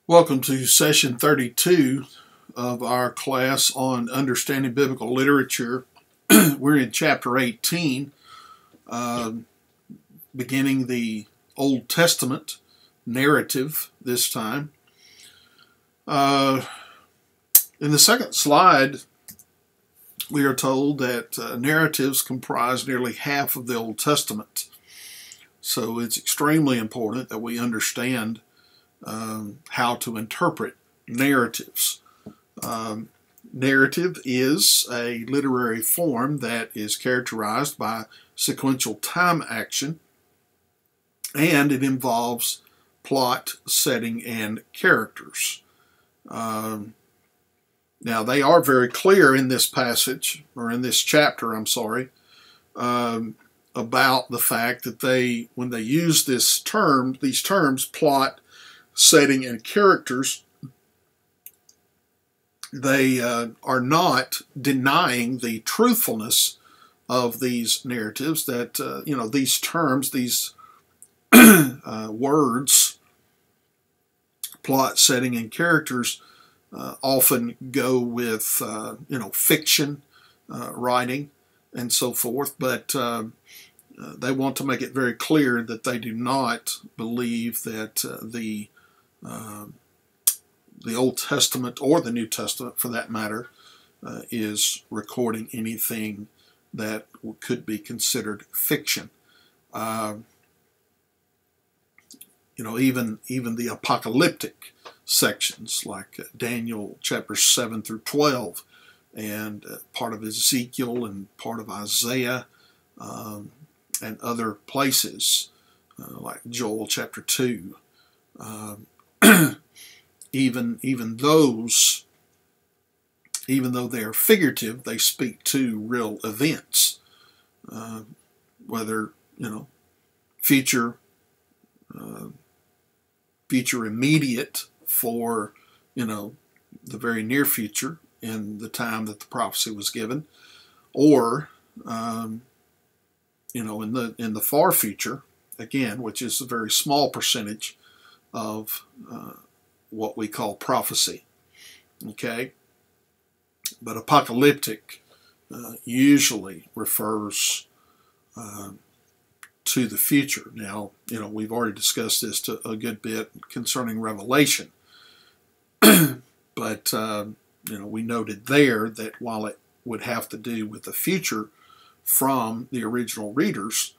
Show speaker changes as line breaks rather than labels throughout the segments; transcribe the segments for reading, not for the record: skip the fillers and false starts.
Welcome to session 32 of our class on understanding biblical literature. We're in chapter 18, beginning the Old Testament narrative this time. In the second slide, we are told that narratives comprise nearly half of the Old Testament. So it's extremely important that we understand how to interpret narratives. Narrative is a literary form that is characterized by sequential time action, and it involves plot, setting, and characters. Now, they are very clear in this passage, or in this chapter, I'm sorry, about the fact that when they use these terms, plot, setting, and characters, they are not denying the truthfulness of these narratives, that these terms, these words, plot, setting, and characters often go with fiction writing and so forth, but they want to make it very clear that they do not believe that the Old Testament, or the New Testament for that matter, is recording anything that could be considered fiction. Even the apocalyptic sections, like Daniel chapters 7 through 12, and part of Ezekiel and part of Isaiah, and other places, like Joel chapter 2. Even those, even though they are figurative, they speak to real events, whether future immediate for the very near future in the time that the prophecy was given, or in the far future, again, which is a very small percentage of what we call prophecy. Okay? But apocalyptic usually refers to the future. Now, we've already discussed this a good bit concerning Revelation. But, we noted there that while it would have to do with the future from the original readers,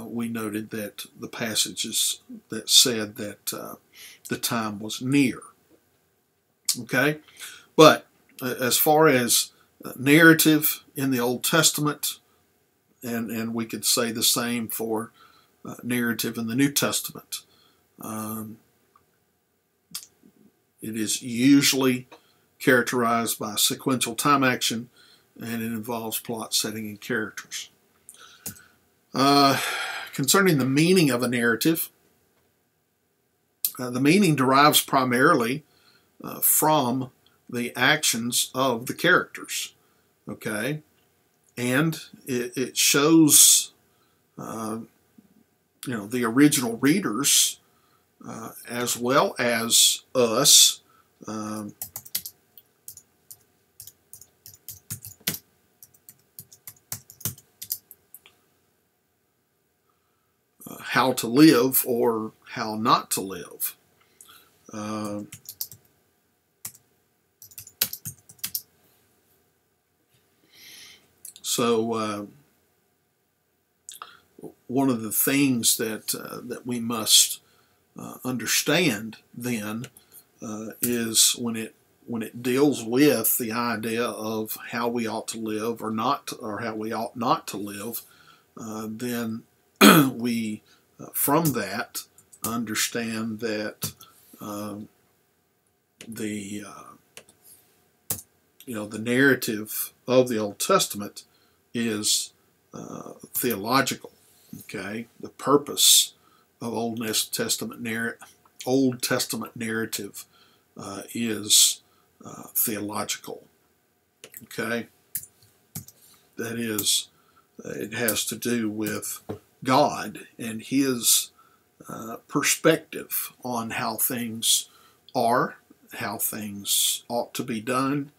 we noted that the passages that said that the time was near. Okay? But as far as narrative in the Old Testament, and we could say the same for narrative in the New Testament, it is usually characterized by sequential time action, and it involves plot, setting, and characters. Concerning the meaning of a narrative, the meaning derives primarily from the actions of the characters, okay? And it shows, the original readers, as well as us, how to live or how not to live. So one of the things that we must understand then is when it deals with the idea of how we ought to live or not, or how we ought not to live, then we from that understand that the narrative of the Old Testament is theological. Okay, the purpose of Old Testament narrative is theological. Okay, that is, it has to do with God and His perspective on how things are, how things ought to be done,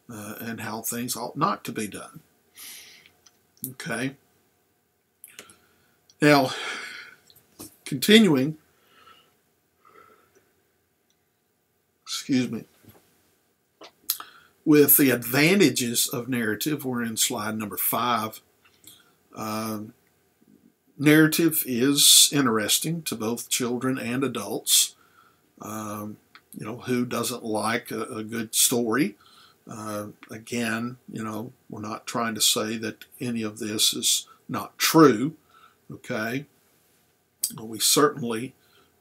and how things ought not to be done. Okay. Now, continuing, with the advantages of narrative, we're in slide number 5. Narrative is interesting to both children and adults. Who doesn't like a good story? Again, we're not trying to say that any of this is not true, okay? We certainly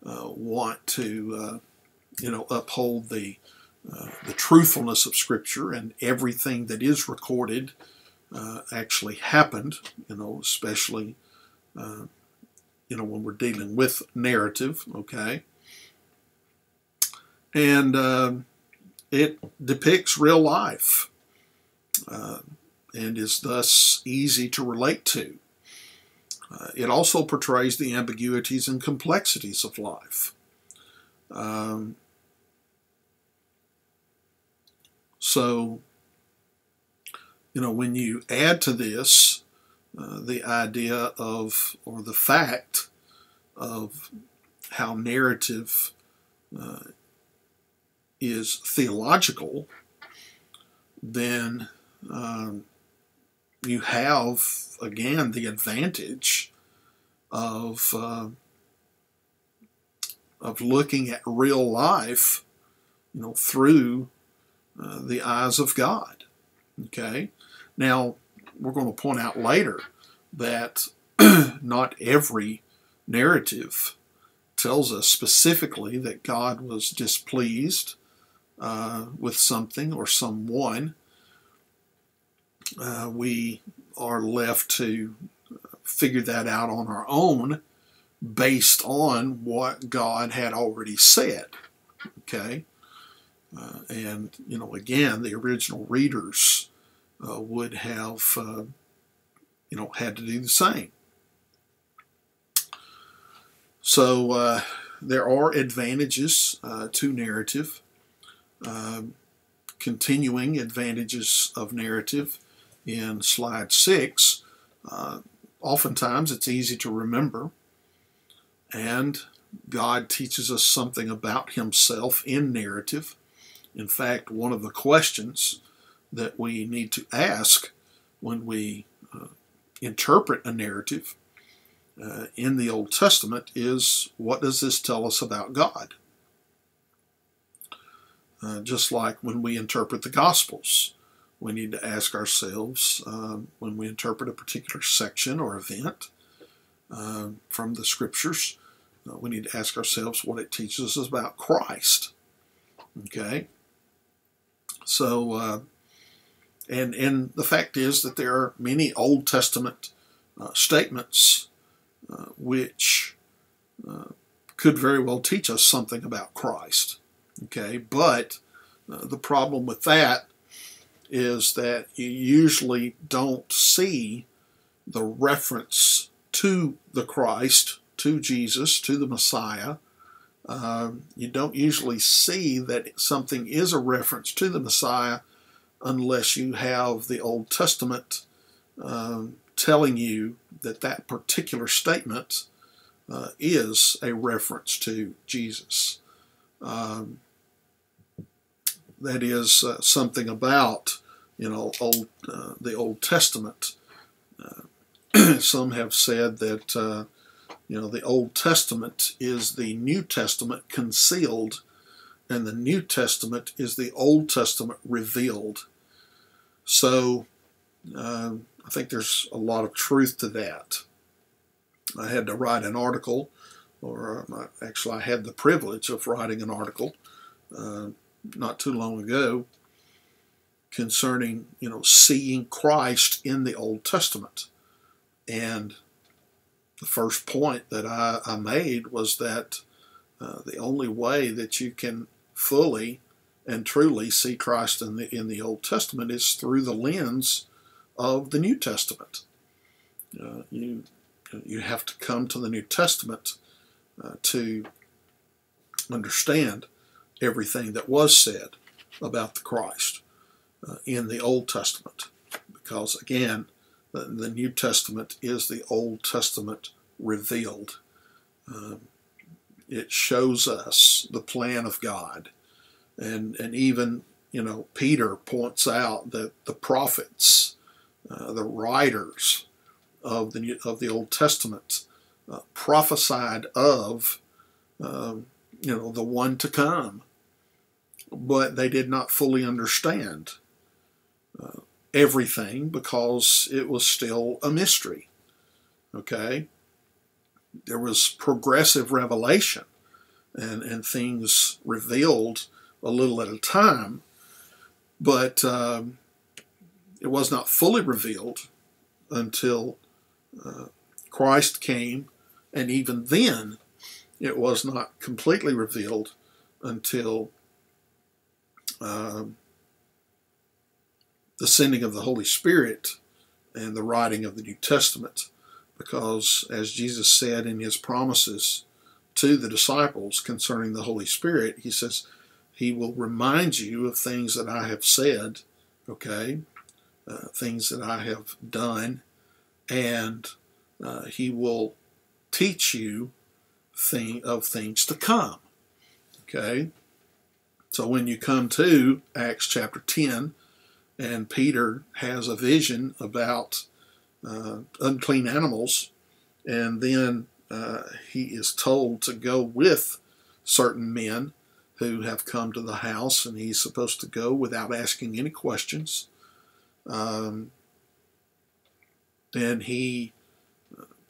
want to, uphold the truthfulness of Scripture, and everything that is recorded actually happened, especially, when we're dealing with narrative, okay? And it depicts real life and is thus easy to relate to. It also portrays the ambiguities and complexities of life. So, when you add to this the idea of, or the fact of how narrative is theological, then you have, again, the advantage of looking at real life, through the eyes of God. Okay? Now, we're going to point out later that not every narrative tells us specifically that God was displeased with something or someone. We are left to figure that out on our own based on what God had already said. Okay? And, again, the original readers would have, had to do the same. So there are advantages to narrative. Continuing advantages of narrative in slide 6. Oftentimes it's easy to remember, and God teaches us something about Himself in narrative. In fact, one of the questions that we need to ask when we interpret a narrative in the Old Testament is, what does this tell us about God? Just like when we interpret the Gospels, we need to ask ourselves, when we interpret a particular section or event from the Scriptures, we need to ask ourselves what it teaches us about Christ. Okay? So, and the fact is that there are many Old Testament statements which could very well teach us something about Christ. Okay, but the problem with that is that you usually don't see the reference to the Christ, to Jesus, to the Messiah. You don't usually see that something is a reference to the Messiah unless you have the Old Testament telling you that that particular statement is a reference to Jesus. That is something about, the Old Testament. Some have said that, the Old Testament is the New Testament concealed, and the New Testament is the Old Testament revealed. So I think there's a lot of truth to that. I had to write an article, or actually I had the privilege of writing an article not too long ago concerning, seeing Christ in the Old Testament. And the first point that I made was that the only way that you can fully and truly see Christ in the Old Testament is through the lens of the New Testament. You have to come to the New Testament to understand everything that was said about the Christ in the Old Testament. Because again, the New Testament is the Old Testament revealed. It shows us the plan of God. And even, Peter points out that the prophets, the writers of the Old Testament, prophesied of, the one to come, but they did not fully understand everything because it was still a mystery. Okay? There was progressive revelation and things revealed a little at a time, but it was not fully revealed until Christ came, and even then it was not completely revealed until the sending of the Holy Spirit and the writing of the New Testament. Because as Jesus said in his promises to the disciples concerning the Holy Spirit, he says, he will remind you of things that I have said, okay, things that I have done, and he will teach you of things to come, okay? So when you come to Acts chapter 10, and Peter has a vision about unclean animals, and then he is told to go with certain men who have come to the house, and he's supposed to go without asking any questions. And he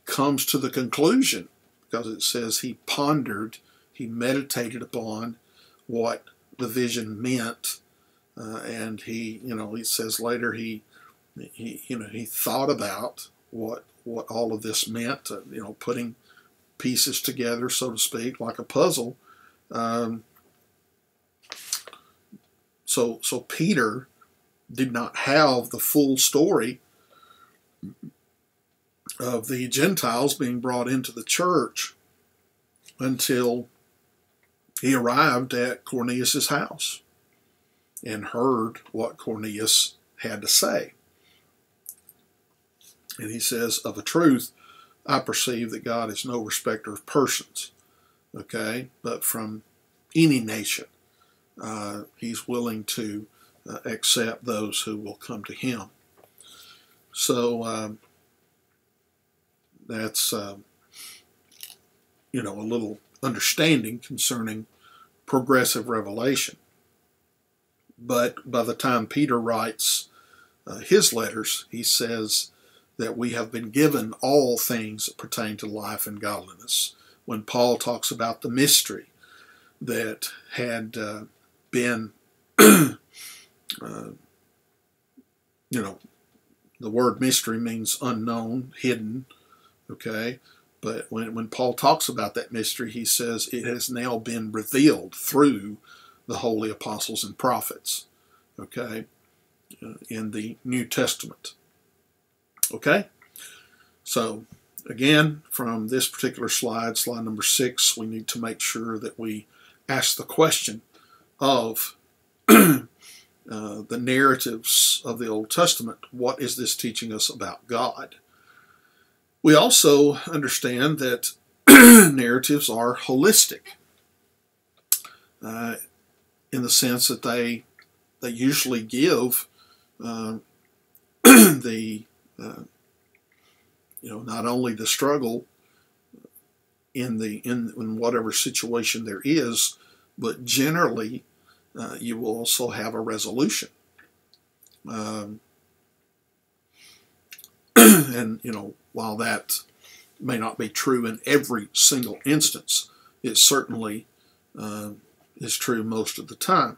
comes to the conclusion, because it says he pondered, he meditated upon what the vision meant, and he says later he thought about what all of this meant, putting pieces together, so to speak, like a puzzle. So Peter did not have the full story of the Gentiles being brought into the church until he arrived at Cornelius' house and heard what Cornelius had to say. And he says, of a truth, I perceive that God is no respecter of persons, okay? But from any nation, he's willing to accept those who will come to him. So that's, a little understanding concerning progressive revelation. But by the time Peter writes his letters, he says that we have been given all things that pertain to life and godliness. When Paul talks about the mystery that had been, the word mystery means unknown, hidden, okay? But when Paul talks about that mystery, he says it has now been revealed through the holy apostles and prophets, okay, in the New Testament. Okay? So, again, from this particular slide number 6, we need to make sure that we ask the question of the narratives of the Old Testament. What is this teaching us about God? We also understand that narratives are holistic in the sense that they usually give the not only the struggle in whatever situation there is, but generally you will also have a resolution. And while that may not be true in every single instance, it certainly is true most of the time.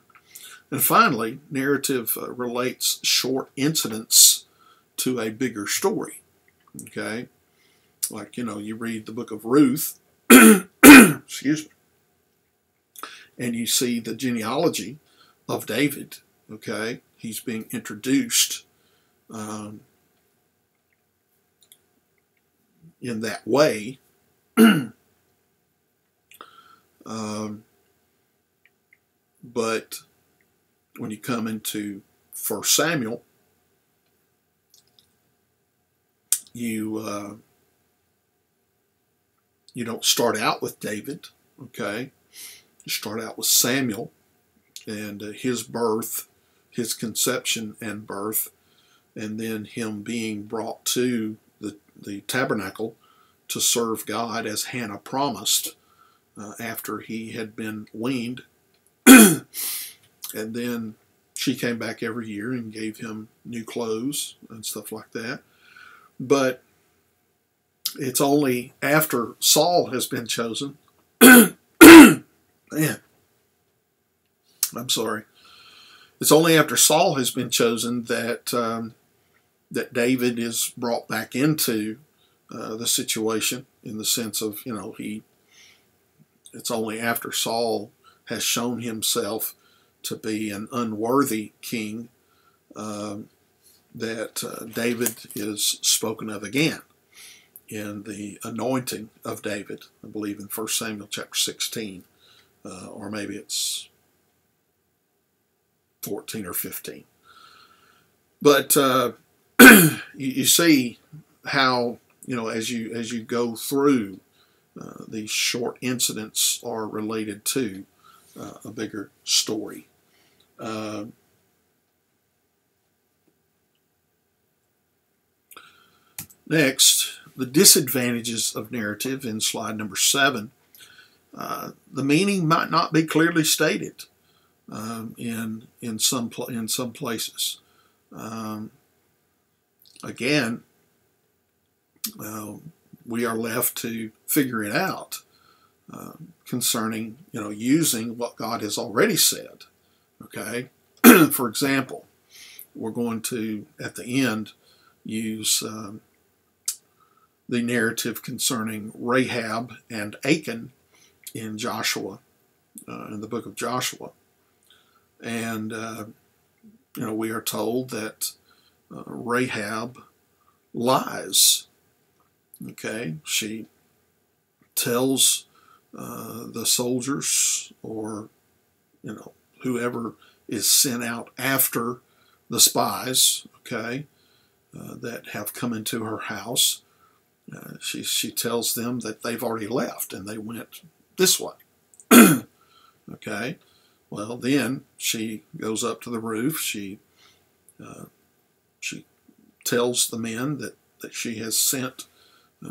And finally, narrative relates short incidents to a bigger story. Okay? Like, you read the book of Ruth, excuse me, and you see the genealogy of David. Okay? He's being introduced in that way. But when you come into 1 Samuel, you don't start out with David, okay? You start out with Samuel and his birth, his conception and birth, and then him being brought to the tabernacle to serve God as Hannah promised after he had been weaned. And then she came back every year and gave him new clothes and stuff like that. But it's only after Saul has been chosen. Man, I'm sorry. It's only after Saul has been chosen that that David is brought back into the situation, in the sense of, it's only after Saul has shown himself to be an unworthy king that David is spoken of again in the anointing of David, I believe in 1 Samuel chapter 16, or maybe it's 14 or 15. But you see how, as you go through, these short incidents are related to a bigger story. Next, the disadvantages of narrative in slide number 7. The meaning might not be clearly stated in some places. Again, we are left to figure it out concerning, using what God has already said. Okay, for example, we're going to at the end use the narrative concerning Rahab and Achan in Joshua, in the book of Joshua. And, we are told that Rahab lies. Okay, she tells the soldiers, or, whoever is sent out after the spies, okay, that have come into her house. She tells them that they've already left and they went this way. Okay, well then she goes up to the roof. She tells the men that she has sent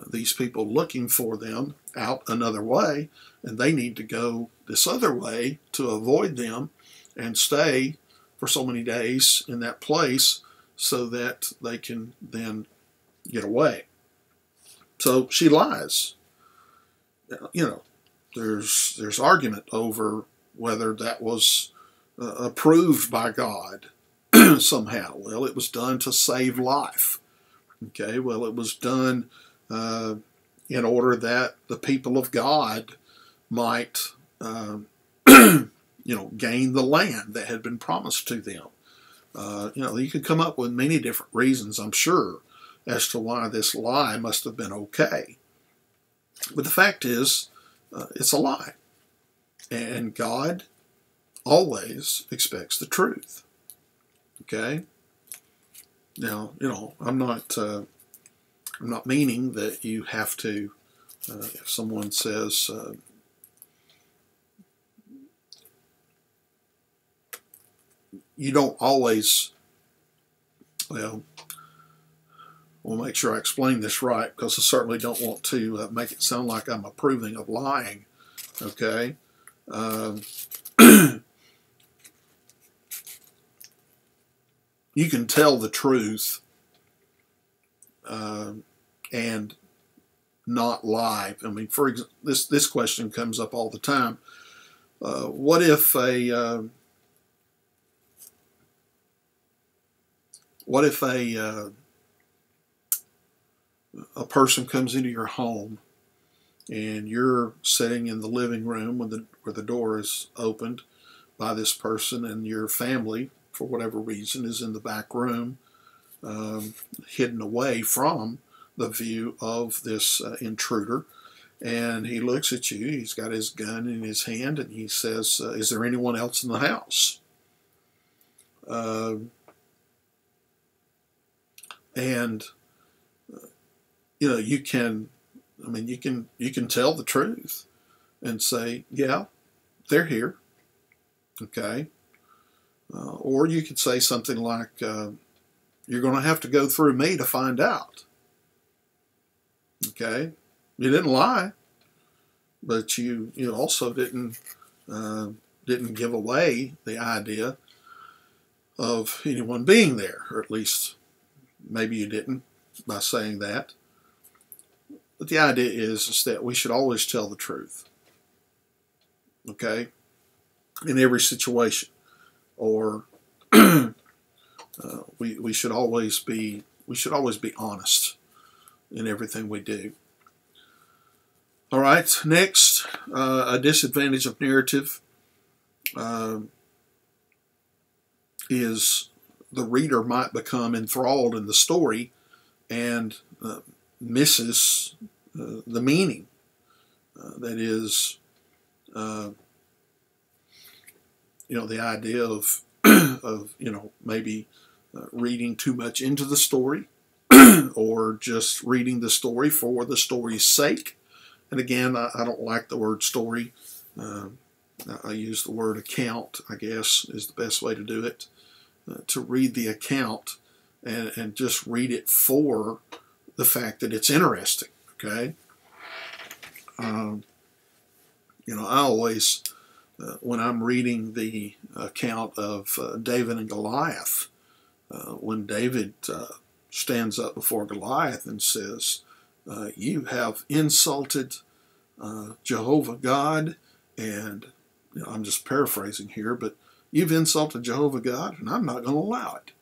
these people looking for them out another way, and they need to go this other way to avoid them and stay for so many days in that place so that they can then get away. So she lies. There's argument over whether that was approved by God somehow. Well, it was done to save life. Okay, well, it was done in order that the people of God might, gain the land that had been promised to them. You could come up with many different reasons, I'm sure, as to why this lie must have been okay. But the fact is, it's a lie. And God always expects the truth. Okay? Now, I'm not meaning that you have to, if someone says, you don't always, well, we'll make sure I explain this right, because I certainly don't want to make it sound like I'm approving of lying. Okay? You can tell the truth and not lie. I mean, for example, this question comes up all the time. What if a person comes into your home and you're sitting in the living room where the door is opened by this person, and your family, for whatever reason, is in the back room, hidden away from the view of this intruder, and he looks at you. He's got his gun in his hand, and he says, "Is there anyone else in the house?" And you can, you can tell the truth and say, "Yeah, they're here." Okay. Or you could say something like, "You're going to have to go through me to find out." Okay. You didn't lie, but you also didn't give away the idea of anyone being there, or at least maybe you didn't by saying that. But the idea is that we should always tell the truth. Okay, in every situation, or we should always be honest in everything we do. All right, next, a disadvantage of narrative is the reader might become enthralled in the story and misses the meaning. That is, the idea of maybe reading too much into the story, or just reading the story for the story's sake. And again, I don't like the word story. I use the word account, I guess, is the best way to do it. To read the account and just read it for the fact that it's interesting. Okay. I always, when I'm reading the account of David and Goliath, when David stands up before Goliath and says, "You have insulted Jehovah God," and I'm just paraphrasing here, but "You've insulted Jehovah God, and I'm not going to allow it.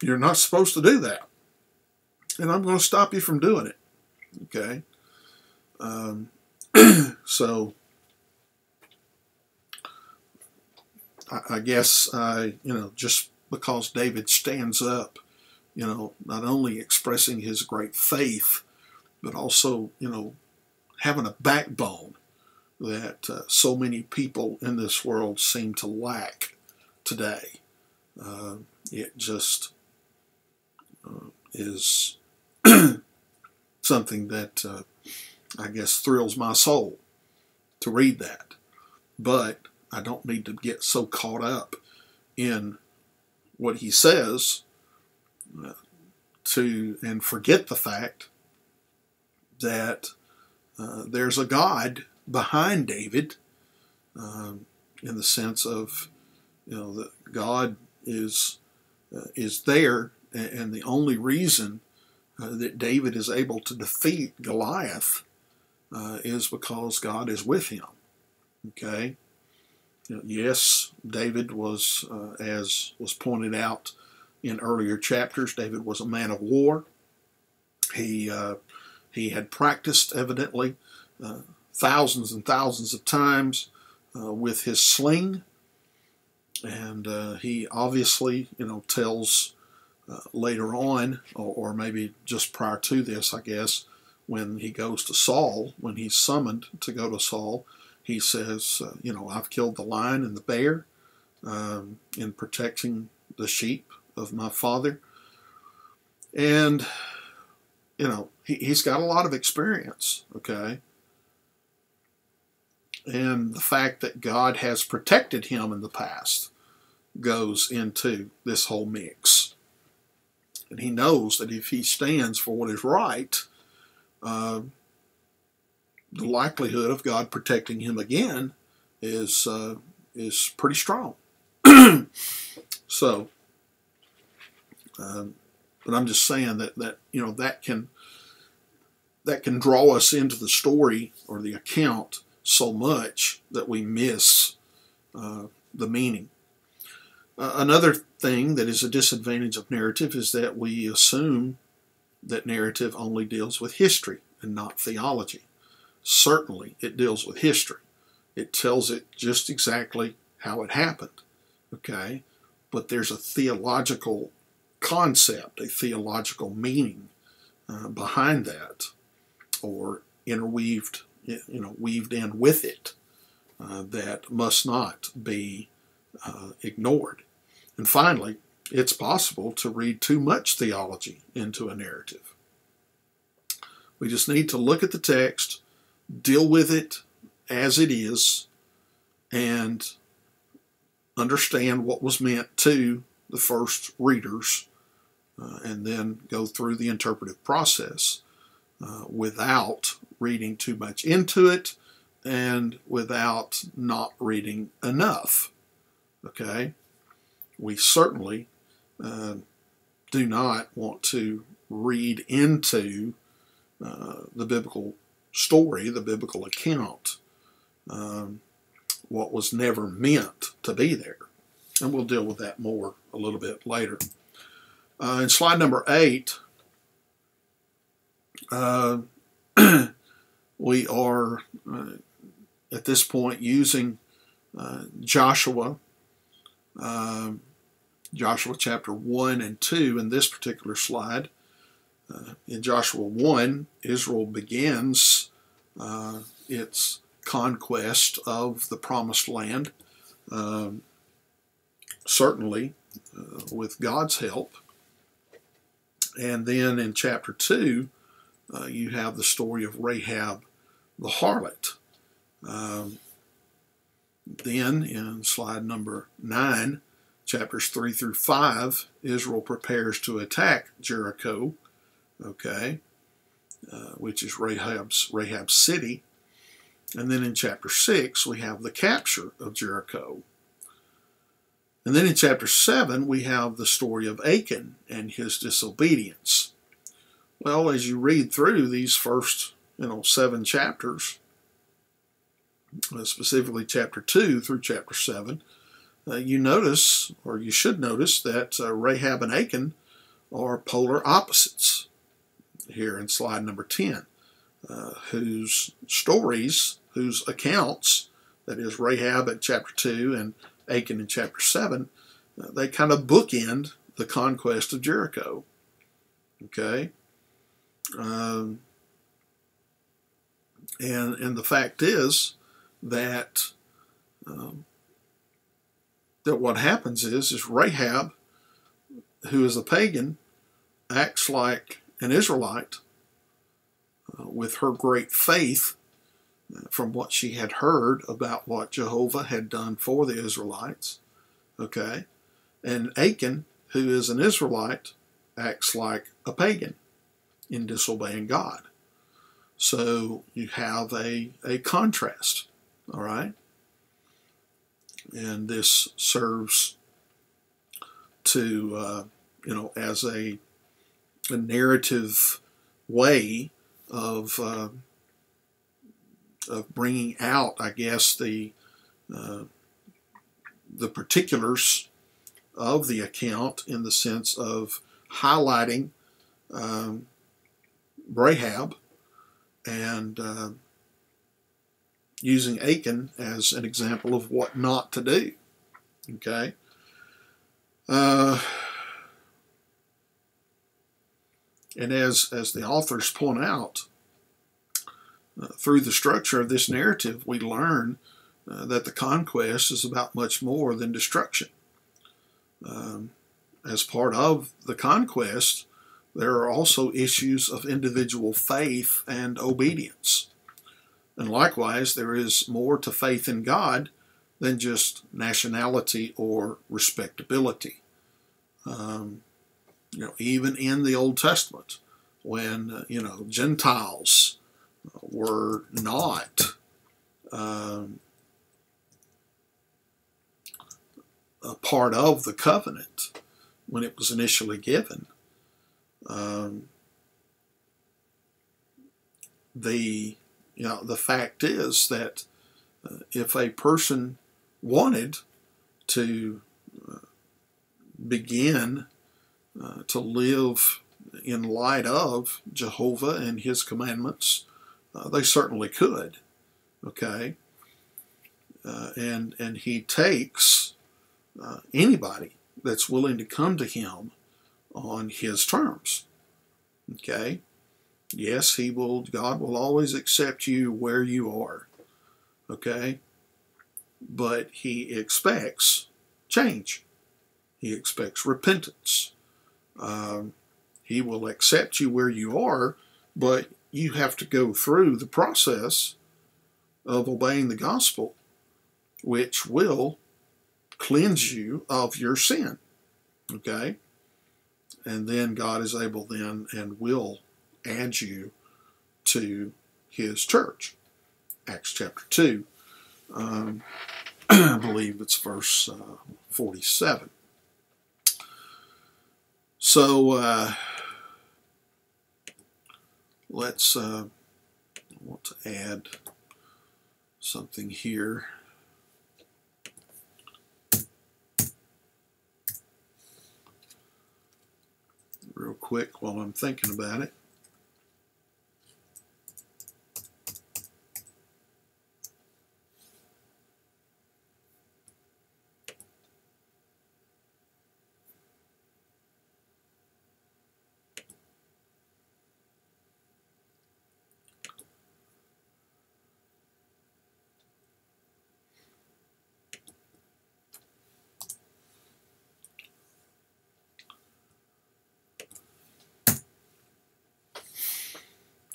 You're not supposed to do that, and I'm going to stop you from doing it." Okay. So I guess just because David stands up, not only expressing his great faith, but also having a backbone that so many people in this world seem to lack today. It just is something that I guess thrills my soul to read that. But I don't need to get so caught up in what he says and forget the fact that there's a God behind David, in the sense of that God is there, and the only reason that David is able to defeat Goliath is because God is with him. Okay. Yes, David was, as was pointed out in earlier chapters, David was a man of war. He had practiced, evidently, thousands and thousands of times with his sling, and he obviously, tells later on, or maybe just prior to this, I guess, when he goes to Saul, when he's summoned to go to Saul, he says, "I've killed the lion and the bear in protecting the sheep of my father." And, he's got a lot of experience, okay? And the fact that God has protected him in the past goes into this whole mix. And he knows that if he stands for what is right, the likelihood of God protecting him again is pretty strong. So, but I'm just saying that can draw us into the story or the account so much that we miss the meaning. Another thing that is a disadvantage of narrative is that we assume that narrative only deals with history and not theology. Certainly, it deals with history. It tells it just exactly how it happened, okay? But there's a theological concept, a theological meaning behind that, or interweaved, weaved in with it, that must not be ignored. And finally, it's possible to read too much theology into a narrative. We just need to look at the text, deal with it as it is, and understand what was meant to the first readers, and then go through the interpretive process without reading too much into it and without not reading enough. Okay? We certainly do not want to read into the biblical story, the biblical account, what was never meant to be there. And we'll deal with that more a little bit later. In slide number 8, we are at this point using Joshua chapter 1 and 2 in this particular slide. In Joshua 1, Israel begins its conquest of the promised land, certainly with God's help. And then in chapter 2, you have the story of Rahab the harlot. Then in slide number 9, chapters 3 through 5, Israel prepares to attack Jericho, which is Rahab's city. And then in chapter 6, we have the capture of Jericho. And then in chapter 7, we have the story of Achan and his disobedience. Well, as you read through these first 7 chapters, specifically chapter 2 through chapter 7, you notice, or you should notice, that Rahab and Achan are polar opposites here in slide number 10, whose accounts, that is Rahab at chapter 2 and Achan in chapter 7, they kind of bookend the conquest of Jericho. Okay? And the fact is that what happens is Rahab, who is a pagan, acts like an Israelite with her great faith from what she had heard about what Jehovah had done for the Israelites. Okay? And Achan, who is an Israelite, acts like a pagan in disobeying God. So you have a contrast, all right? And this serves to, as a narrative way of bringing out, I guess, the particulars of the account, in the sense of highlighting Rahab and using Achan as an example of what not to do. Okay? And as the authors point out, through the structure of this narrative, we learn that the conquest is about much more than destruction. As part of the conquest, there are also issues of individual faith and obedience. And likewise, there is more to faith in God than just nationality or respectability. Even in the Old Testament, when, Gentiles were not a part of the covenant when it was initially given, the fact is that if a person wanted to begin to live in light of Jehovah and his commandments, they certainly could. Okay? And he takes anybody that's willing to come to him on his terms. Okay? Yes, God will always accept you where you are. Okay? But he expects change. He expects repentance. He will accept you where you are, but you have to go through the process of obeying the gospel, which will cleanse you of your sin. Okay? And then God is able then and will add you to his church. Acts chapter 2. I believe it's verse 47. So let's I want to add something here. Real quick while I'm thinking about it.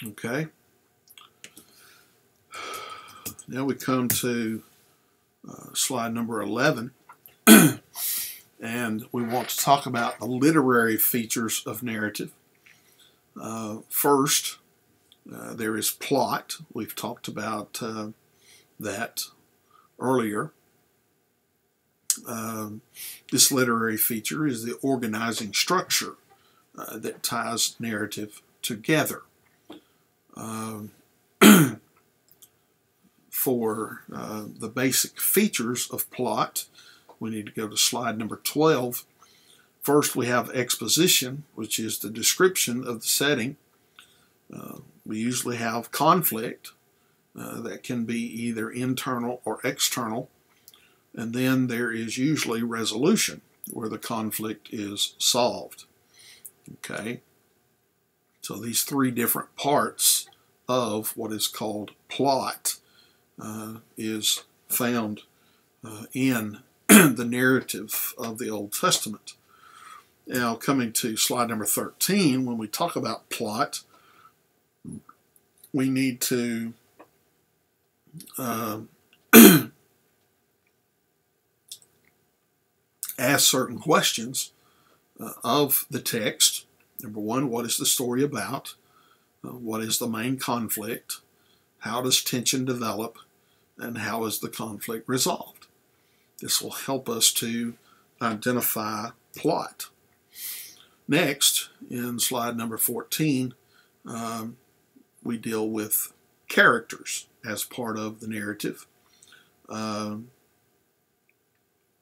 Okay. Now we come to slide number 11, and we want to talk about the literary features of narrative. First, there is plot. We've talked about that earlier. This literary feature is the organizing structure that ties narrative together. For the basic features of plot, we need to go to slide number 12. First, we have exposition, which is the description of the setting. We usually have conflict that can be either internal or external. And then there is usually resolution, where the conflict is solved. Okay? So these three different parts of what is called plot is found in the narrative of the Old Testament. Now, coming to slide number 13, when we talk about plot, we need to ask certain questions of the text. Number one, what is the story about? What is the main conflict? How does tension develop? And how is the conflict resolved? This will help us to identify plot. Next, in slide number 14, we deal with characters as part of the narrative.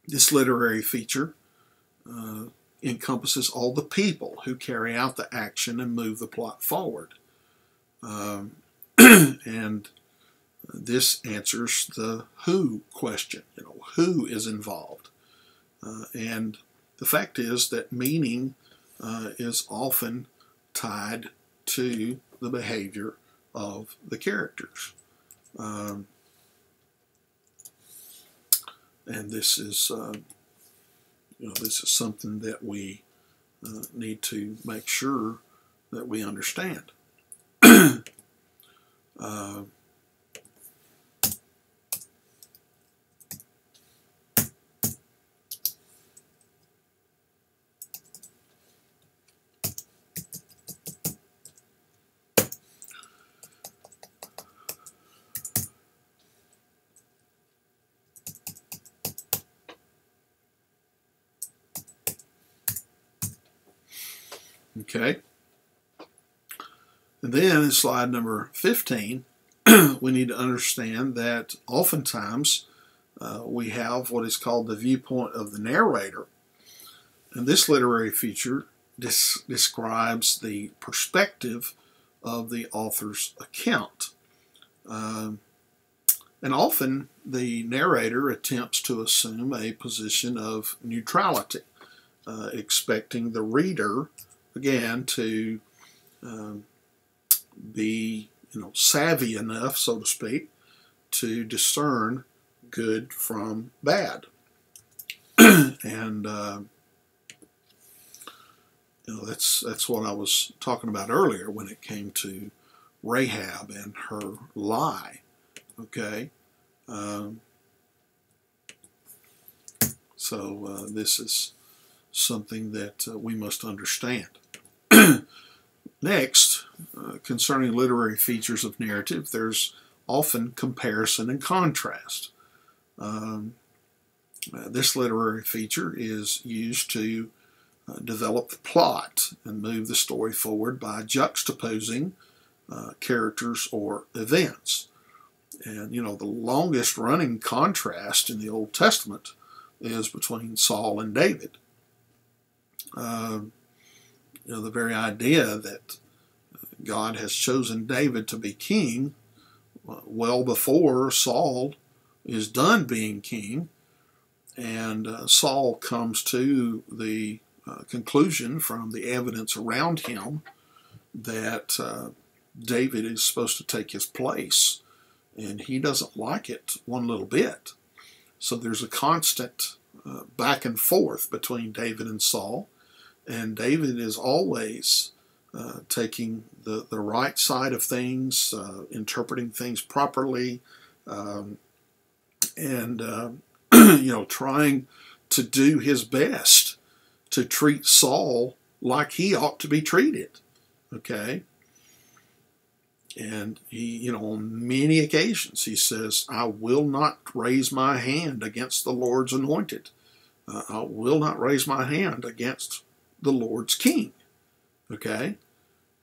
This literary feature encompasses all the people who carry out the action and move the plot forward. And this answers the who question, who is involved. And the fact is that meaning is often tied to the behavior of the characters. And this is, this is something that we need to make sure that we understand. Okay. And then in slide number 15, we need to understand that oftentimes we have what is called the viewpoint of the narrator. And this literary feature describes the perspective of the author's account. And often the narrator attempts to assume a position of neutrality. expecting the reader, again, to be savvy enough, so to speak, to discern good from bad. And that's what I was talking about earlier when it came to Rahab and her lie. Okay, so this is something that we must understand. Next, concerning literary features of narrative, there's often comparison and contrast. This literary feature is used to develop the plot and move the story forward by juxtaposing characters or events. And, the longest running contrast in the Old Testament is between Saul and David. The very idea that God has chosen David to be king well before Saul is done being king, and Saul comes to the conclusion from the evidence around him that David is supposed to take his place, and he doesn't like it one little bit. So there's a constant back and forth between David and Saul, and David is always taking the right side of things, interpreting things properly, and trying to do his best to treat Saul like he ought to be treated. Okay? And he, on many occasions, he says, I will not raise my hand against the Lord's anointed. I will not raise my hand against the Lord's king. Okay?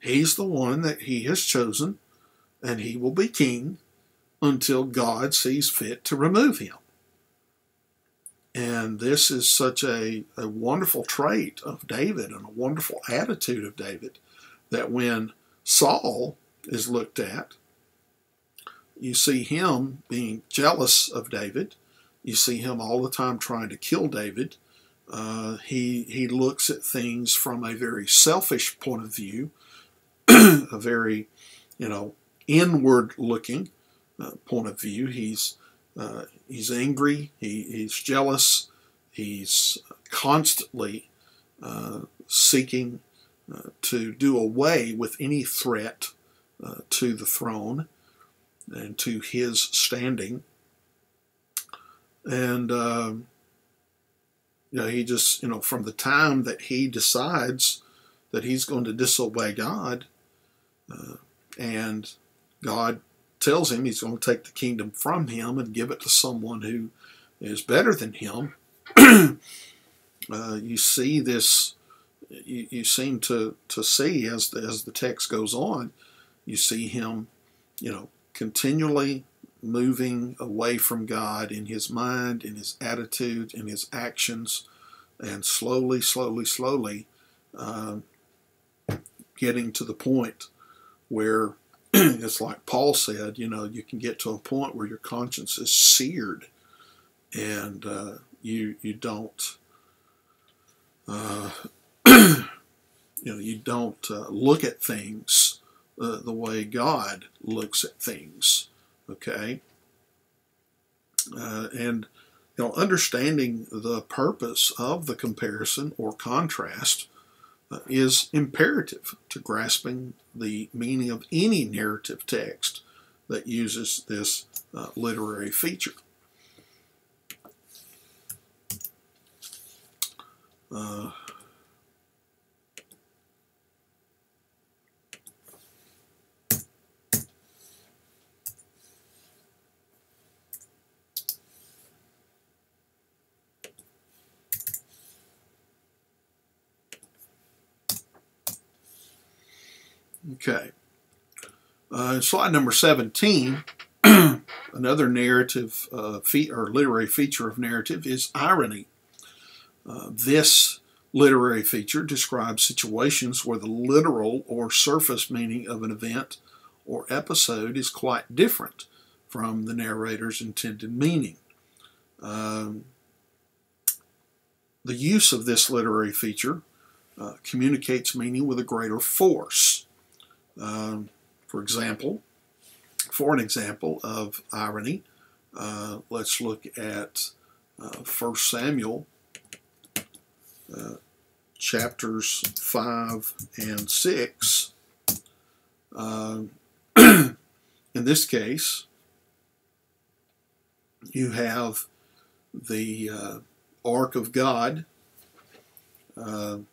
He's the one that he has chosen, and he will be king until God sees fit to remove him. And this is such a wonderful trait of David and a wonderful attitude of David, that when Saul is looked at, you see him being jealous of David. You see him all the time trying to kill David. He looks at things from a very selfish point of view, a very, inward-looking point of view. He's angry. He's jealous. He's constantly seeking to do away with any threat to the throne and to his standing. And he just, from the time that he decides that he's going to disobey God, and God tells him he's going to take the kingdom from him and give it to someone who is better than him, you see this, you seem to see as the text goes on, you see him, continually moving away from God in his mind, in his attitude, in his actions, and slowly getting to the point where it's like Paul said, you can get to a point where your conscience is seared, and you don't you don't look at things the way God looks at things. Okay, and understanding the purpose of the comparison or contrast is imperative to grasping the meaning of any narrative text that uses this literary feature. Okay. Slide number 17, another narrative or literary feature of narrative is irony. This literary feature describes situations where the literal or surface meaning of an event or episode is quite different from the narrator's intended meaning. the use of this literary feature communicates meaning with a greater force. For an example of irony, let's look at 1 Samuel chapters 5 and 6. In this case, you have the Ark of God, the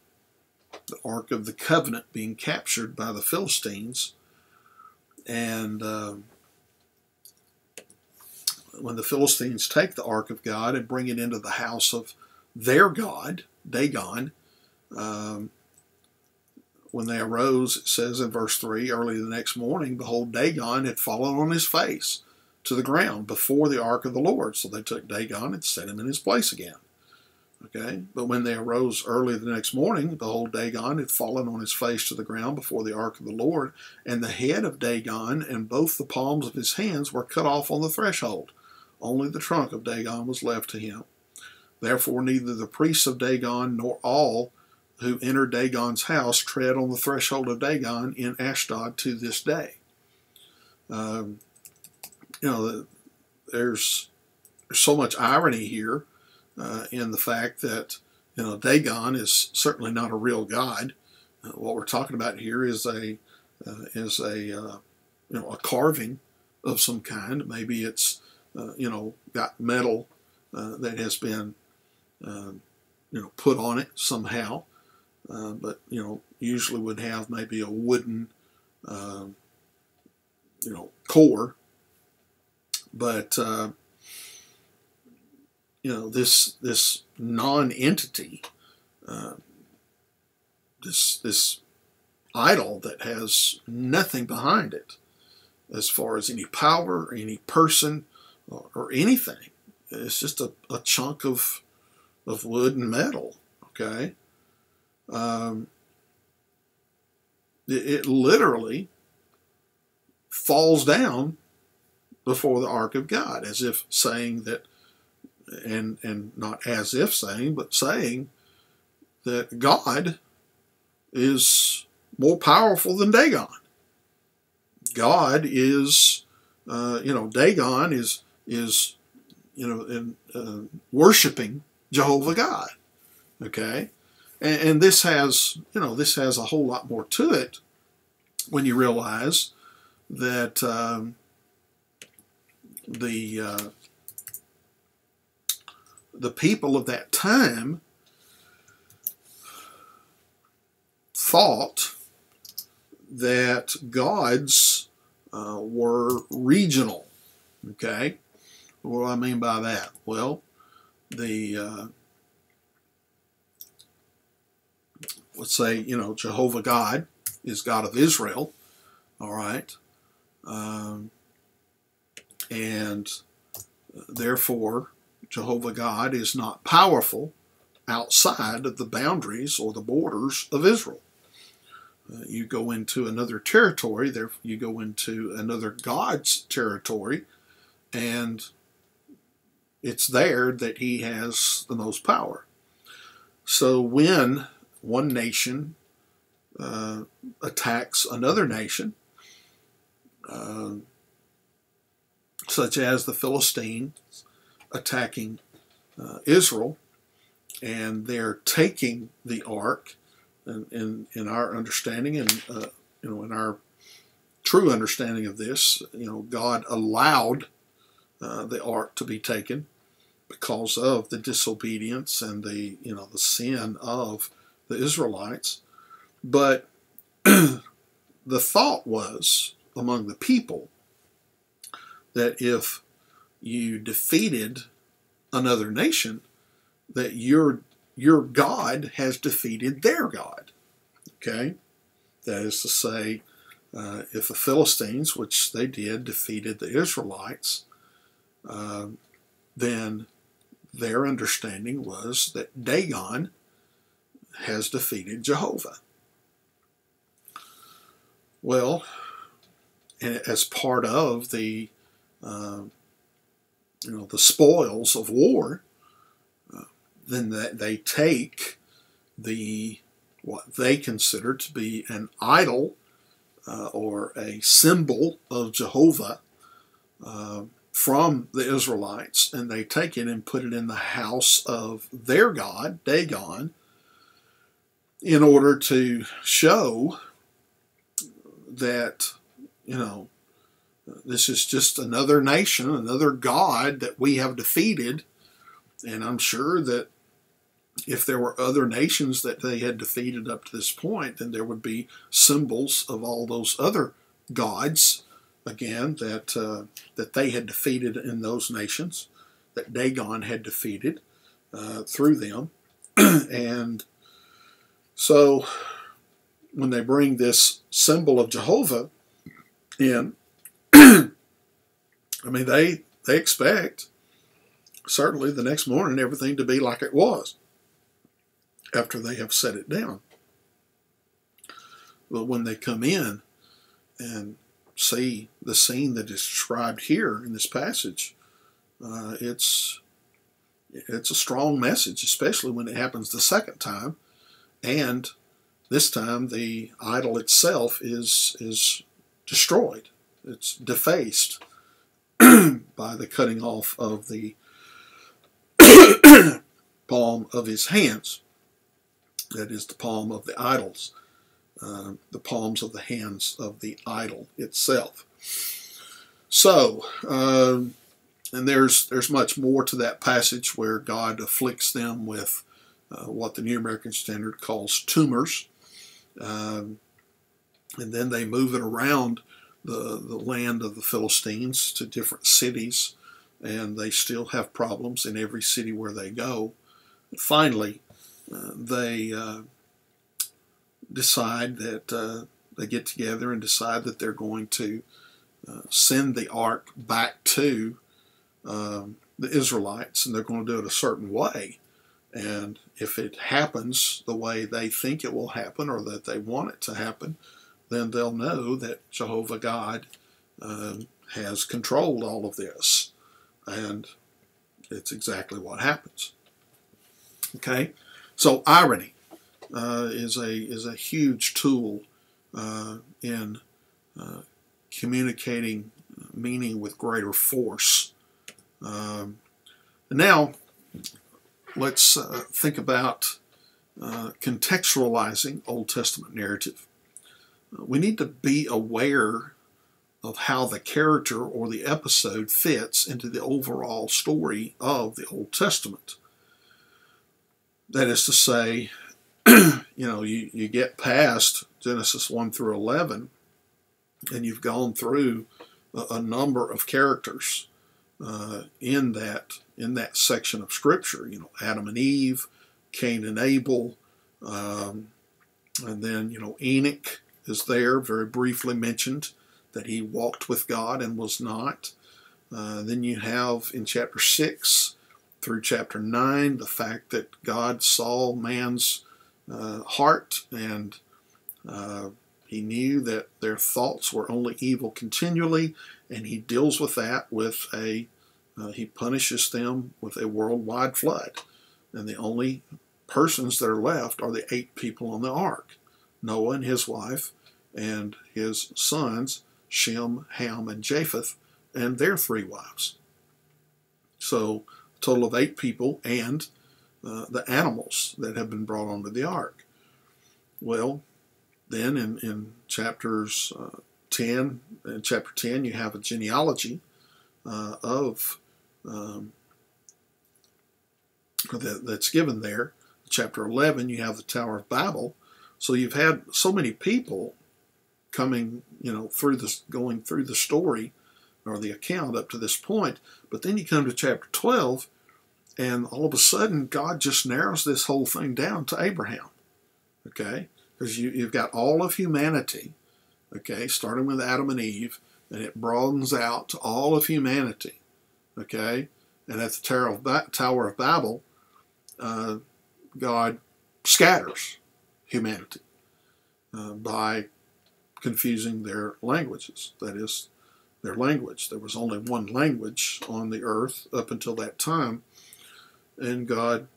Ark of the Covenant, being captured by the Philistines. And when the Philistines take the Ark of God and bring it into the house of their god, Dagon, when they arose, it says in verse 3, early the next morning, behold, Dagon had fallen on his face to the ground before the ark of the Lord. So they took Dagon and set him in his place again. Okay, but when they arose early the next morning, behold, Dagon had fallen on his face to the ground before the ark of the Lord, and the head of Dagon and both the palms of his hands were cut off on the threshold. Only the trunk of Dagon was left to him. Therefore neither the priests of Dagon nor all who enter Dagon's house tread on the threshold of Dagon in Ashdod to this day. There's so much irony here in the fact that Dagon is certainly not a real god. What we're talking about here is a carving of some kind. Maybe it's got metal that has been put on it somehow. But usually would have maybe a wooden core. But this non-entity, this idol that has nothing behind it as far as any power or any person or anything. It's just a chunk of wood and metal. Okay. It literally falls down before the ark of God, as if saying that, and not as if saying, but saying that God is more powerful than Dagon. God is, Dagon is worshiping Jehovah God. Okay. And this has a whole lot more to it when you realize that the people of that time thought that gods were regional. Okay, what do I mean by that? Well, let's say, Jehovah God is God of Israel, all right, and therefore Jehovah God is not powerful outside of the boundaries or the borders of Israel. You go into another territory, you go into another God's territory, and it's there that he has the most power. So when one nation attacks another nation, such as the Philistines attacking Israel, and they're taking the ark, in our understanding, and in our true understanding of this, God allowed the ark to be taken because of the disobedience and the sin of the Israelites. But the thought was among the people that if you defeated another nation, that your God has defeated their God. Okay? That is to say, if the Philistines, which they did, defeated the Israelites, then their understanding was that Dagon has defeated Jehovah. Well, and as part of the the spoils of war, then they take what they consider to be an idol or a symbol of Jehovah from the Israelites, and they take it and put it in the house of their god, Dagon, in order to show that, this is just another nation, another god that we have defeated. And I'm sure that if there were other nations that they had defeated up to this point, then there would be symbols of all those other gods, again, that they had defeated in those nations, that Dagon had defeated through them. And so when they bring this symbol of Jehovah in, they expect, certainly the next morning, everything to be like it was after they have set it down. But when they come in and see the scene that is described here in this passage, it's a strong message, especially when it happens the second time. And this time the idol itself is destroyed. It's defaced by the cutting off of the palm of his hands. That is the palm of the idols, the palms of the hands of the idol itself. So, and there's much more to that passage where God afflicts them with what the New American Standard calls tumors. And then they move it around the land of the Philistines to different cities, and they still have problems in every city where they go. Finally, they decide that they get together and decide that they're going to send the ark back to the Israelites, and they're going to do it a certain way. And if it happens the way they think it will happen, or that they want it to happen, then they'll know that Jehovah God has controlled all of this. And it's exactly what happens. Okay? So irony is a huge tool in communicating meaning with greater force. Now, let's think about contextualizing Old Testament narrative. We need to be aware of how the character or the episode fits into the overall story of the Old Testament. That is to say, you get past Genesis 1 through 11, and you've gone through a number of characters in that section of Scripture. Adam and Eve, Cain and Abel, and then Enoch is there, very briefly mentioned, that he walked with God and was not. Then you have in chapter 6 through chapter 9 the fact that God saw man's heart, and he knew that their thoughts were only evil continually, and he deals with that with he punishes them with a worldwide flood. And the only persons that are left are the 8 people on the ark: Noah and his wife, and his sons, Shem, Ham, and Japheth, and their 3 wives. So, a total of 8 people, and the animals that have been brought onto the ark. Well, then in chapters 10, in chapter 10, you have a genealogy that's given there. Chapter 11, you have the Tower of Babel. So you've had so many people coming, going through the story or the account up to this point. But then you come to chapter 12, and all of a sudden, God just narrows this whole thing down to Abraham. Okay? Because you've got all of humanity, okay, starting with Adam and Eve, and it broadens out to all of humanity. Okay? And at the Tower of Babel, God scatters humanity by confusing their languages. That is, their language. There was only one language on the earth up until that time, and God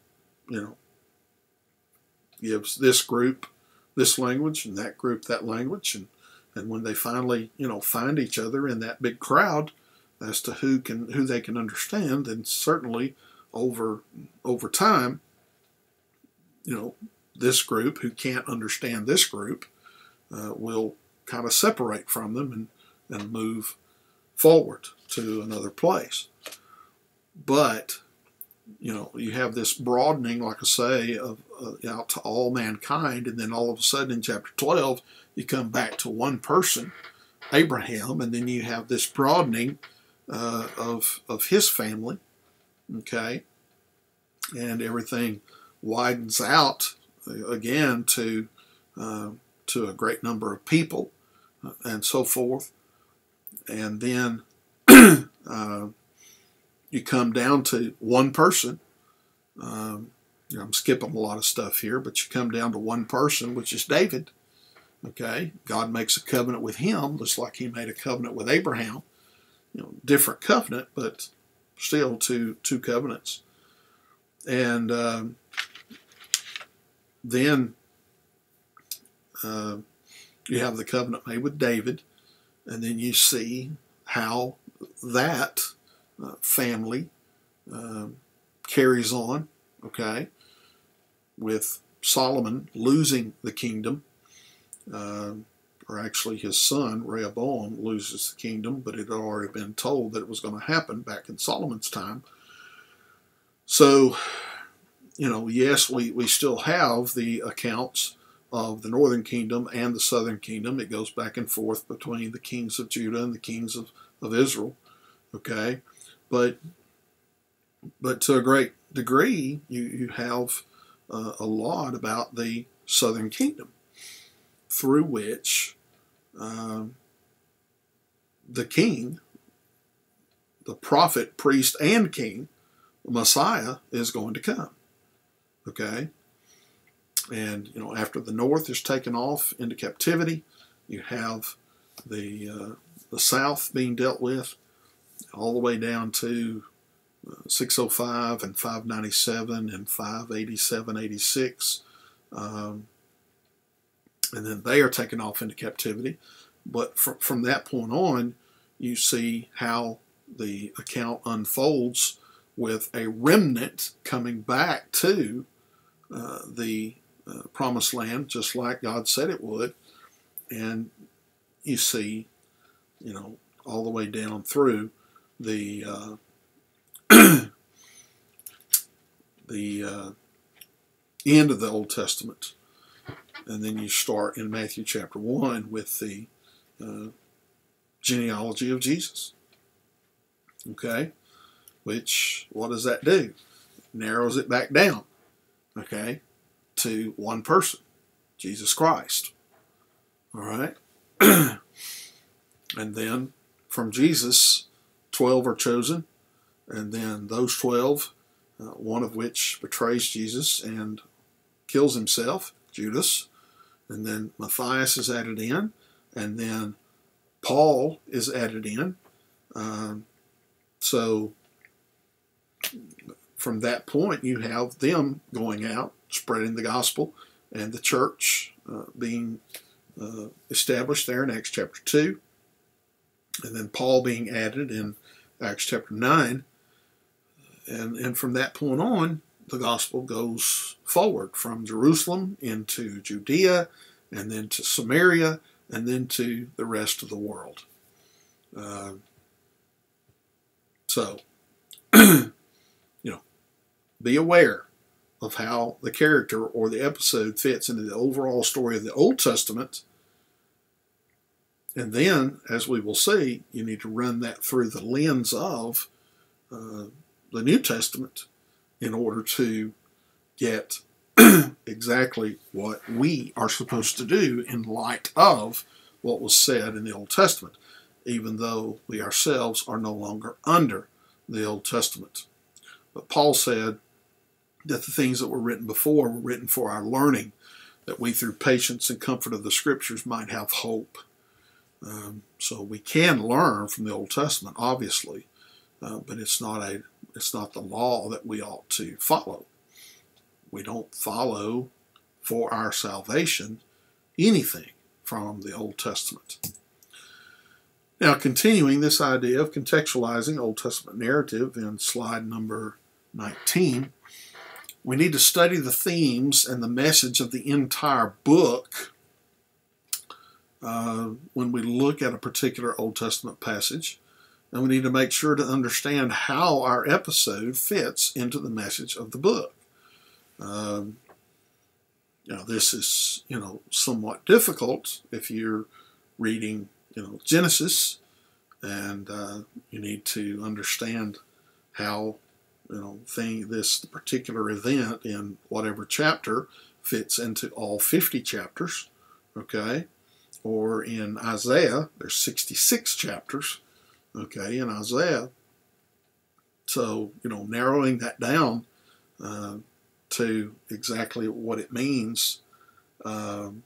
gives this group this language and that group that language, and when they finally find each other in that big crowd as to who they can understand, then certainly over time, this group who can't understand this group will kind of separate from them and move forward to another place. But you have this broadening, like I say, of out to all mankind, and then all of a sudden in chapter 12 you come back to one person, Abraham, and then you have this broadening of his family, okay, and everything widens out again to a great number of people and so forth, and then you come down to one person. I'm skipping a lot of stuff here, but you come down to one person, which is David. Okay, God makes a covenant with him, just like he made a covenant with Abraham. Different covenant, but still two covenants. And then you have the covenant made with David, and then you see how that family carries on, okay, with Solomon losing the kingdom, or actually his son Rehoboam loses the kingdom, but it had already been told that it was going to happen back in Solomon's time. So, yes, we still have the accounts of the northern kingdom and the southern kingdom. It goes back and forth between the kings of Judah and the kings of Israel, okay? But to a great degree, you have a lot about the southern kingdom, through which the king, the prophet, priest, and king, the Messiah, is going to come. Okay? And, after the north is taken off into captivity, you have the south being dealt with all the way down to 605 and 597 and 587, 86. And then they are taken off into captivity. But from that point on, you see how the account unfolds with a remnant coming back to the promised land, just like God said it would. And you see, all the way down through the end of the Old Testament. And then you start in Matthew chapter 1 with the genealogy of Jesus. Okay? Which, what does that do? Narrows it back down, okay, to one person, Jesus Christ. All right? And then from Jesus, 12 are chosen, and then those 12, one of which betrays Jesus and kills himself, Judas, and then Matthias is added in, and then Paul is added in. So from that point, you have them going out, spreading the gospel, and the church being established there in Acts chapter 2, and then Paul being added in Acts chapter 9. And from that point on, the gospel goes forward from Jerusalem into Judea, and then to Samaria, and then to the rest of the world. So, be aware of how the character or the episode fits into the overall story of the Old Testament. And then, as we will see, you need to run that through the lens of the New Testament in order to get exactly what we are supposed to do in light of what was said in the Old Testament, even though we ourselves are no longer under the Old Testament. But Paul said that the things that were written before were written for our learning, that we through patience and comfort of the Scriptures might have hope. So we can learn from the Old Testament, obviously, but it's not the law that we ought to follow. We don't follow for our salvation anything from the Old Testament. Now, continuing this idea of contextualizing Old Testament narrative in slide number 19, we need to study the themes and the message of the entire book when we look at a particular Old Testament passage. And we need to make sure to understand how our episode fits into the message of the book. This is, somewhat difficult if you're reading, Genesis, and you need to understand how, this particular event in whatever chapter fits into all 50 chapters, okay? Or in Isaiah, there's 66 chapters, okay, in Isaiah. So, narrowing that down to exactly what it means when,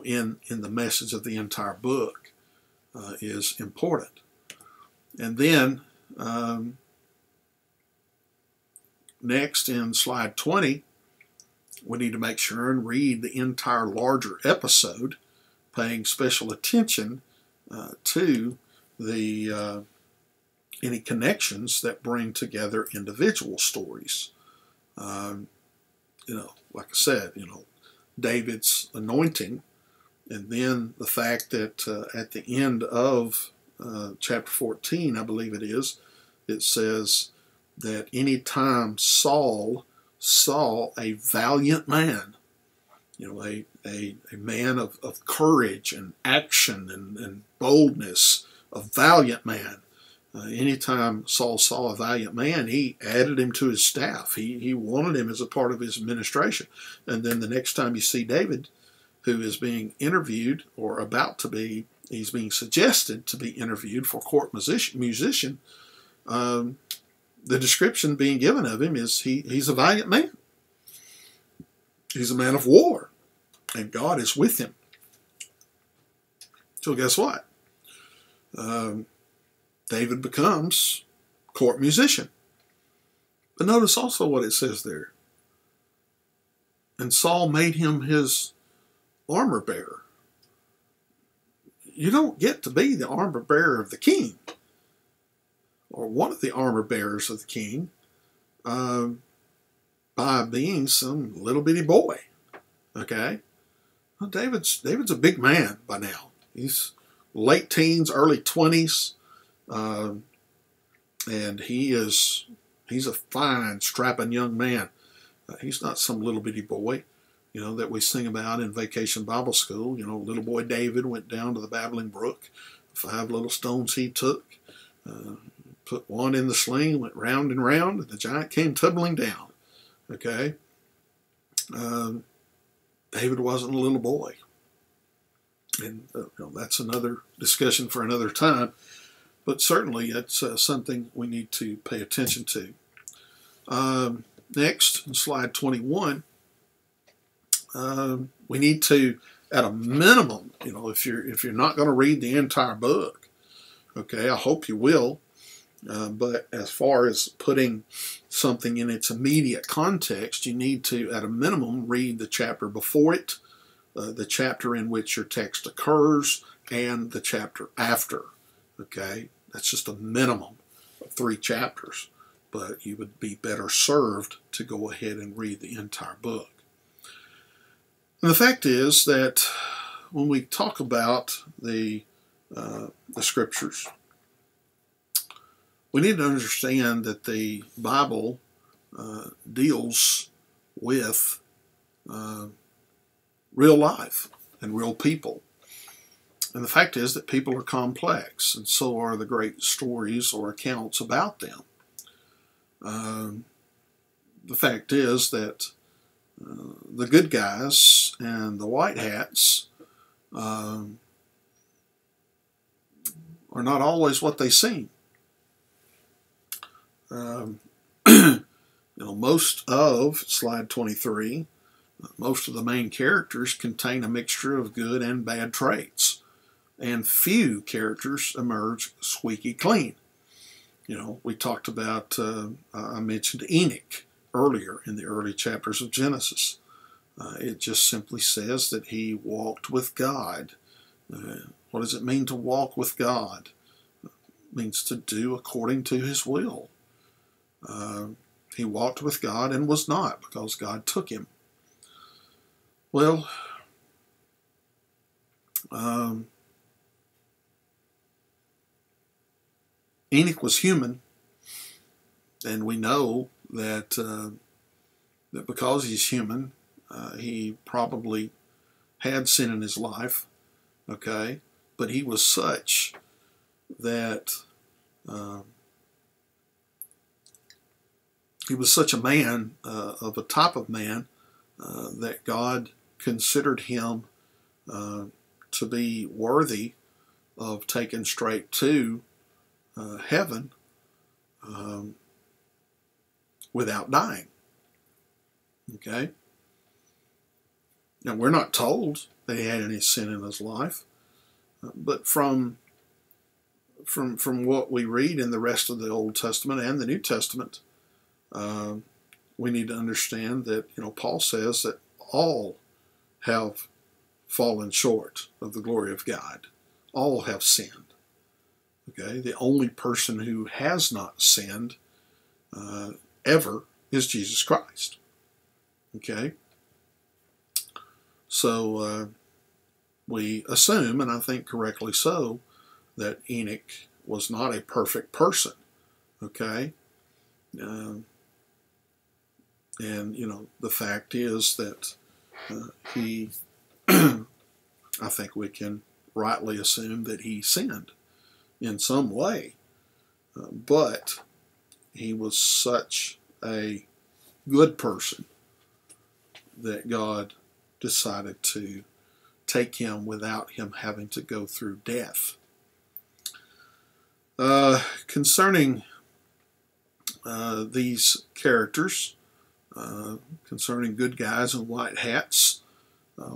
in the message of the entire book is important. And then, next in slide 20, we need to make sure and read the entire larger episode, paying special attention to the any connections that bring together individual stories. Like I said, David's anointing, and then the fact that at the end of chapter 14, I believe it is, it says that any time Saul saw a valiant man, a man of courage and action and boldness, a valiant man. Anytime Saul saw a valiant man, he added him to his staff. He wanted him as a part of his administration. And then the next time you see David, who is being interviewed or about to be, he's being suggested to be interviewed for court musician, the description being given of him is he's a valiant man. He's a man of war, and God is with him. So guess what? David becomes court musician. But notice also what it says there. And Saul made him his armor bearer. You don't get to be the armor bearer of the king, or one of the armor bearers of the king, by being some little bitty boy. Okay? Well, David's a big man by now. He's late teens, early 20s. And he's a fine, strapping young man. He's not some little bitty boy, that we sing about in Vacation Bible School. Little boy David went down to the babbling brook. 5 little stones he took, put one in the sling, went round and round, and the giant came tumbling down. Okay? David wasn't a little boy. And that's another discussion for another time. But certainly that's something we need to pay attention to. Next, in slide 21, we need to, at a minimum, if you're not going to read the entire book, okay, I hope you will. But as far as putting something in its immediate context, you need to, at a minimum, read the chapter before it, the chapter in which your text occurs, and the chapter after. Okay, that's just a minimum of 3 chapters, but you would be better served to go ahead and read the entire book. And the fact is that when we talk about the scriptures, we need to understand that the Bible deals with real life and real people. And the fact is that people are complex, and so are the great stories or accounts about them. The fact is that the good guys and the white hats are not always what they seem. Most of, slide 23, most of the main characters contain a mixture of good and bad traits, and few characters emerge squeaky clean. We talked about, I mentioned Enoch earlier in the early chapters of Genesis. It just simply says that he walked with God. What does it mean to walk with God? It means to do according to his will. He walked with God and was not, because God took him. Well, Enoch was human, and we know that that because he's human, he probably had sin in his life, okay? But he was such that he was such a man, of a type of man, that God considered him to be worthy of taken straight to heaven without dying. Okay? Now, we're not told that he had any sin in his life, but from what we read in the rest of the Old Testament and the New Testament, we need to understand that, Paul says that all have fallen short of the glory of God. All have sinned. Okay? The only person who has not sinned ever is Jesus Christ. Okay? So we assume, and I think correctly so, that Enoch was not a perfect person. Okay? And, the fact is that he, I think we can rightly assume that he sinned in some way. But he was such a good person that God decided to take him without him having to go through death. Concerning these characters, concerning good guys in white hats,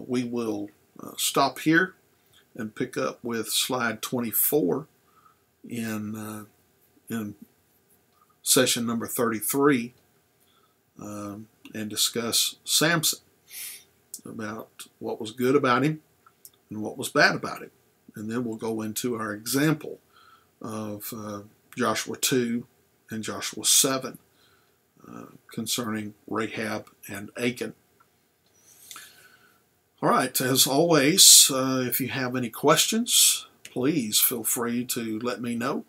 we will stop here and pick up with slide 24 in session number 33 and discuss Samson, about what was good about him and what was bad about him. And then we'll go into our example of Joshua 2 and Joshua 7 concerning Rahab and Achan. All right, as always, if you have any questions, please feel free to let me know,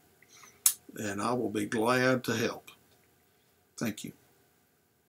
and I will be glad to help. Thank you.